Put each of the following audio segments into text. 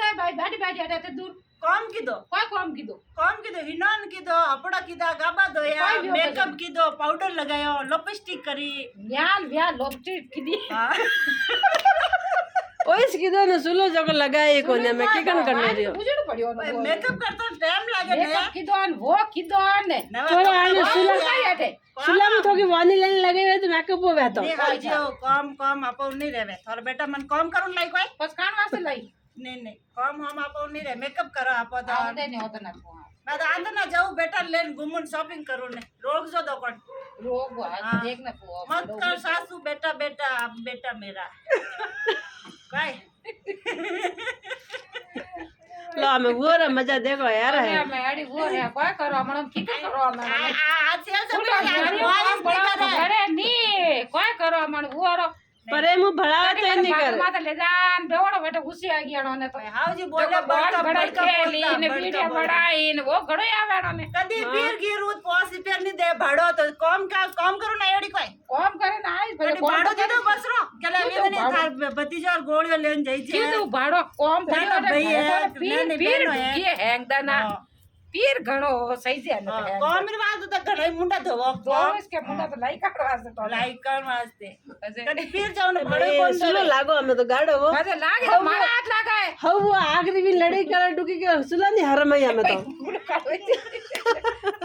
रे भाई बैठी बैठी हटे दूर कौन कीधो हिनोन कीधो अपड़ा कीधा गाबा धोया मेकअप कीधो पाउडर लगायो लिपस्टिक करी यार व्या लिपस्टिक कीधी ओइस कीधो ने सुलो जको लगाए कोने में के कन करने रियो बुझण पड़ियो मेकअप करतो टाइम लागे ने मेकअप कीधो न वो कीधो ने तोरे आने सुला हटे सुला में थोकी वानी लेने लगे हुए तो मेकअप होवे तो नहीं हाजियो कम आपो नहीं रहवे थारे बेटा मन कम करून लाई कोई बस कान वास्ते लाई नहीं कम हम आपो नहीं रहे मेकअप करो आपो तो आंदे नहीं होता ना मैं तो आंदे ना जाऊं बेटा लेन घूमन शॉपिंग करू ने रोक जो दो कोन रोग देख ना मत कर सासू बेटा बेटा अब बेटा मेरा काय लो हमें वो रे मजा देखो यार है मैडी वो है काय करो मन की करो मन आज से अरे नी काय करो मन वो रो पर मु भड़ावा तो नहीं कर माता ले जान बेवड़ो बेटा घुसी आ गया ने तो हाउ जी बोले बड़ा खेली ने वीडियो बनाई ने वो घड़ो आवेणो ने कदी पीर गिरूत पोसी पेर नहीं दे भाड़ो तो कम करू ना एडी कोई कम करे ना आई पहले भाड़ो दे दो बसरो केला वे ने थार भतीजा और गोळियो लेन जाई छे कीधु भाड़ो कम ना भाई है पीर ये हैंगदाना पीर घणो सही से न कम री बात तो घणे मुंडा धोवो कम इसके मुंडा तो लाई काट वास्ते तो लाइक कर वास्ते कदी पीर जाओ ने भाड़ो ए सुलो लागो हमें तो गाड़ो वो अरे लागे तो मारा हाथ लगाए हाउ वो आखरी भी लड़ाई कर डुकी के सुला नहीं हर में हमें तो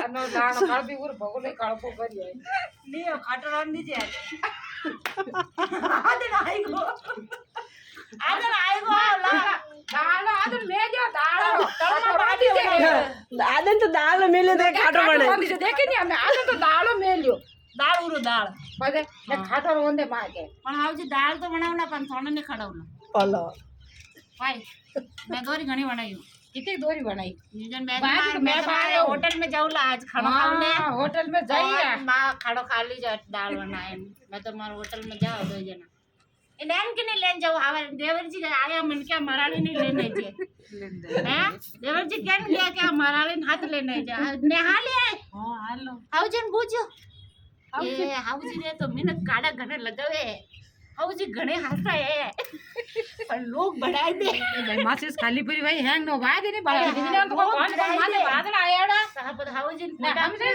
अनो दानो काल भी उर भगोले काळपो करी नी खाटो रान दीजिए आदर आएगो ला दालो आदर ले जा दालो तळमा बाटी दे आदन तो दाल मेले दे खाटो बने देखे नहीं हमें आदर तो दालो मेल्यो दाळ उरो दाळ बदे ने खाटो रोंदे मागे पण हावजी दाळ तो बनावना पण थोड़ा ने खडावलो पलो भाई मैं दोरी घणी बनाई कितनी दोरी बनाई जन मैं बाहर होटल में जाऊला आज खाना खाने होटल में जाइए मां खाड़ो खा ली जा दाल बनाए मैं तो मार होटल में जाओ दो जना इन्हें के नहीं लेन जाओ हवा देवर जी आया मन क्या मराली नहीं लेने जे हैं देवर जी केन गया क्या मराली हाथ लेने जा नेहा ले हां हालो हाउजन पूछो ए हाउजी ने तो मेहनत काड़ा घने लगावे हाउजी घणे हंसा है पर लोग बढ़ाई दे भाई मासिस खाली पूरी भाई हैंग नो भाई देने बाहर दिने तो कौन माने बादल आयाड़ा साहब हाउजी हम से